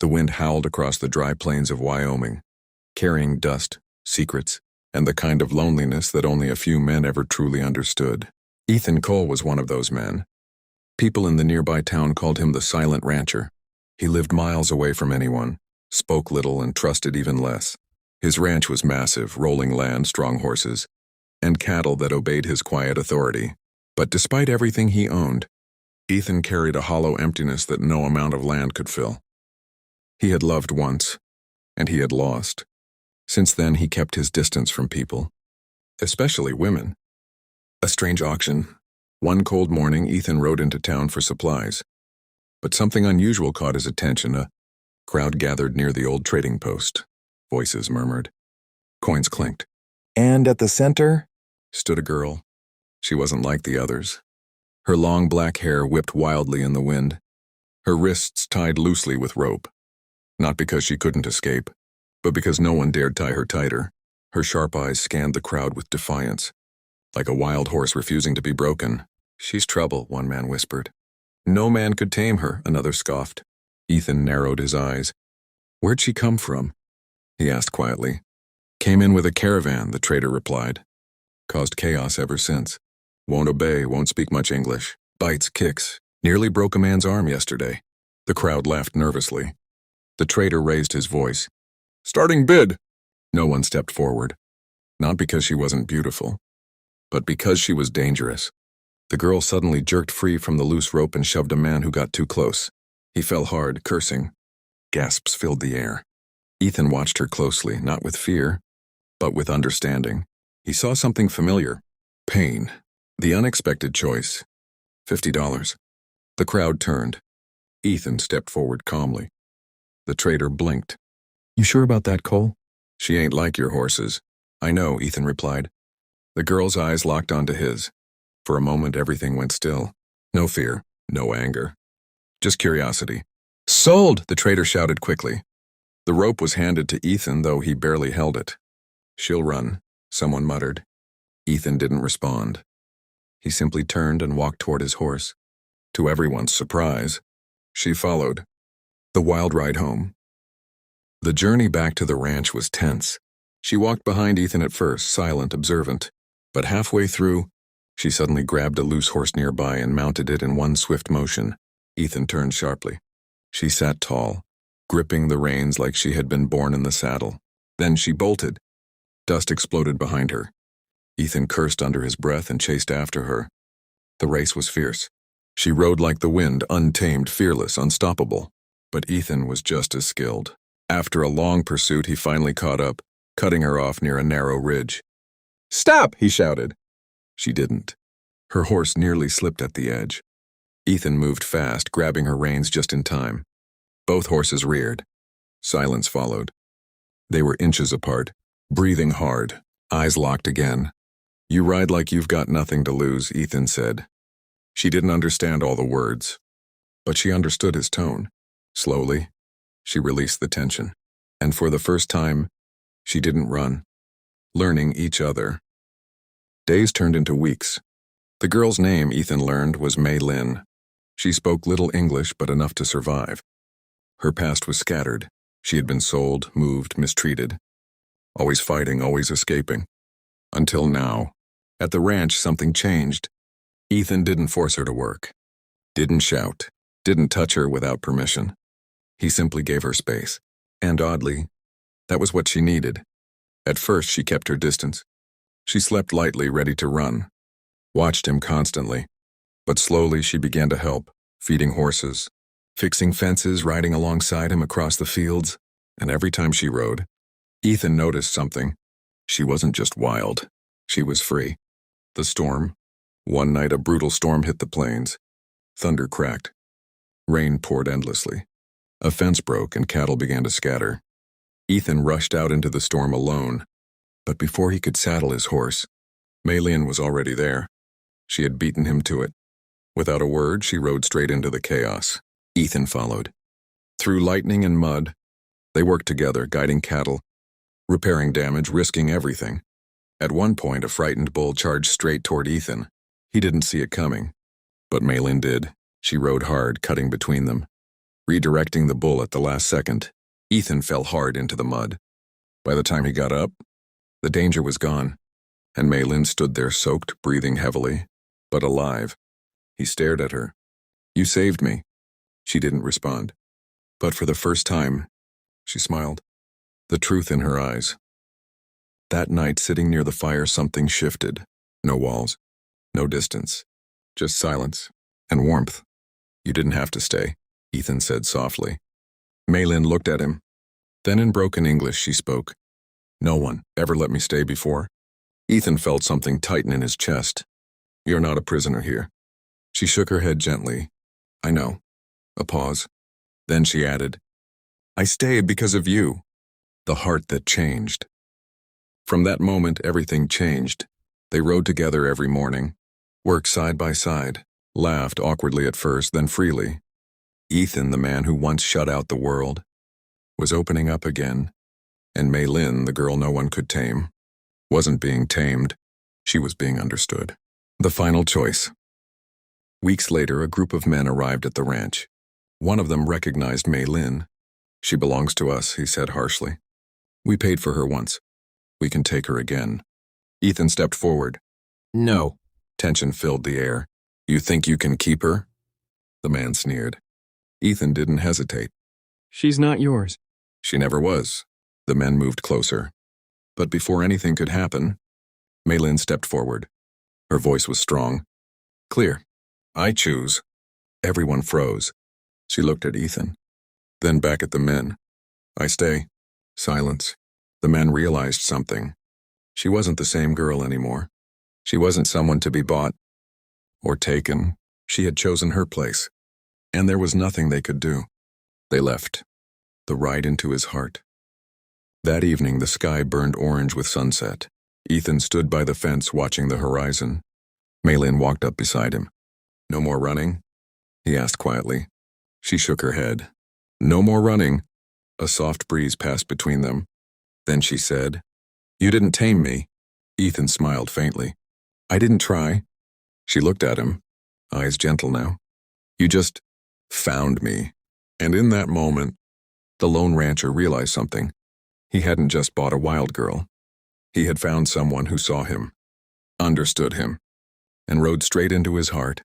The wind howled across the dry plains of Wyoming, carrying dust, secrets, and the kind of loneliness that only a few men ever truly understood. Ethan Cole was one of those men. People in the nearby town called him the Silent Rancher. He lived miles away from anyone, spoke little and trusted even less. His ranch was massive, rolling land, strong horses, and cattle that obeyed his quiet authority. But despite everything he owned, Ethan carried a hollow emptiness that no amount of land could fill. He had loved once, and he had lost. Since then, he kept his distance from people, especially women. A strange auction. One cold morning, Ethan rode into town for supplies. But something unusual caught his attention. A crowd gathered near the old trading post. Voices murmured. Coins clinked. And at the center stood a girl. She wasn't like the others. Her long black hair whipped wildly in the wind. Her wrists tied loosely with rope. Not because she couldn't escape, but because no one dared tie her tighter. Her sharp eyes scanned the crowd with defiance, like a wild horse refusing to be broken. She's trouble, one man whispered. No man could tame her, another scoffed. Ethan narrowed his eyes. Where'd she come from? He asked quietly. Came in with a caravan, the trader replied. Caused chaos ever since. Won't obey, won't speak much English. Bites, kicks. Nearly broke a man's arm yesterday. The crowd laughed nervously. The trader raised his voice. Starting bid! No one stepped forward. Not because she wasn't beautiful, but because she was dangerous. The girl suddenly jerked free from the loose rope and shoved a man who got too close. He fell hard, cursing. Gasps filled the air. Ethan watched her closely, not with fear, but with understanding. He saw something familiar. Pain. The unexpected choice. $50. The crowd turned. Ethan stepped forward calmly. The trader blinked. You sure about that, Cole? She ain't like your horses. I know, Ethan replied. The girl's eyes locked onto his. For a moment, everything went still. No fear, no anger. Just curiosity. Sold, the trader shouted quickly. The rope was handed to Ethan, though he barely held it. She'll run, someone muttered. Ethan didn't respond. He simply turned and walked toward his horse. To everyone's surprise, she followed. The wild ride home. The journey back to the ranch was tense. She walked behind Ethan at first, silent, observant. But halfway through, she suddenly grabbed a loose horse nearby and mounted it in one swift motion. Ethan turned sharply. She sat tall, gripping the reins like she had been born in the saddle. Then she bolted. Dust exploded behind her. Ethan cursed under his breath and chased after her. The race was fierce. She rode like the wind, untamed, fearless, unstoppable. But Ethan was just as skilled. After a long pursuit, he finally caught up, cutting her off near a narrow ridge. Stop, he shouted. She didn't. Her horse nearly slipped at the edge. Ethan moved fast, grabbing her reins just in time. Both horses reared. Silence followed. They were inches apart, breathing hard, eyes locked again. You ride like you've got nothing to lose, Ethan said. She didn't understand all the words, but she understood his tone. Slowly, she released the tension. And for the first time, she didn't run, learning each other. Days turned into weeks. The girl's name, Ethan learned, was Mei Lin. She spoke little English, but enough to survive. Her past was scattered. She had been sold, moved, mistreated. Always fighting, always escaping. Until now. At the ranch, something changed. Ethan didn't force her to work. Didn't shout. Didn't touch her without permission. He simply gave her space. And oddly, that was what she needed. At first, she kept her distance. She slept lightly, ready to run. Watched him constantly. But slowly, she began to help, feeding horses, fixing fences, riding alongside him across the fields. And every time she rode, Ethan noticed something. She wasn't just wild. She was free. The storm. One night, a brutal storm hit the plains. Thunder cracked. Rain poured endlessly. A fence broke and cattle began to scatter. Ethan rushed out into the storm alone. But before he could saddle his horse, Mei Lin was already there. She had beaten him to it. Without a word, she rode straight into the chaos. Ethan followed. Through lightning and mud, they worked together, guiding cattle, repairing damage, risking everything. At one point, a frightened bull charged straight toward Ethan. He didn't see it coming. But Mei Lin did. She rode hard, cutting between them. redirecting the bull at the last second. Ethan fell hard into the mud. By the time he got up, the danger was gone, and Maylin stood there soaked, breathing heavily, but alive. He stared at her. "You saved me." She didn't respond. But for the first time, she smiled, the truth in her eyes. That night, sitting near the fire, something shifted. No walls, no distance, just silence and warmth. "You didn't have to stay," Ethan said softly. Maylin looked at him. Then in broken English she spoke. "No one ever let me stay before." Ethan felt something tighten in his chest. "You're not a prisoner here." She shook her head gently. "I know." A pause. Then she added, "I stayed because of you." The heart that changed. From that moment, everything changed. They rode together every morning, worked side by side, laughed awkwardly at first, then freely. Ethan, the man who once shut out the world, was opening up again, and Maylin, the girl no one could tame, wasn't being tamed. She was being understood. The final choice. Weeks later, a group of men arrived at the ranch. One of them recognized Maylin. "She belongs to us," he said harshly. "We paid for her once. We can take her again." Ethan stepped forward. "No." Tension filled the air. "You think you can keep her?" The man sneered. Ethan didn't hesitate. "She's not yours." "She never was." The men moved closer. But before anything could happen, Maylin stepped forward. Her voice was strong, clear. "I choose." Everyone froze. She looked at Ethan, then back at the men. "I stay." Silence. The men realized something. She wasn't the same girl anymore. She wasn't someone to be bought or taken. She had chosen her place, and there was nothing they could do. They left, the ride into his heart. That evening, the sky burned orange with sunset. Ethan stood by the fence watching the horizon. Maylin walked up beside him. "No more running?" he asked quietly. She shook her head. "No more running." A soft breeze passed between them. Then she said, "You didn't tame me." Ethan smiled faintly. "I didn't try." She looked at him, eyes gentle now. "You just found me." And in that moment, the lone rancher realized something. He hadn't just bought a wild girl. He had found someone who saw him, understood him, and rode straight into his heart.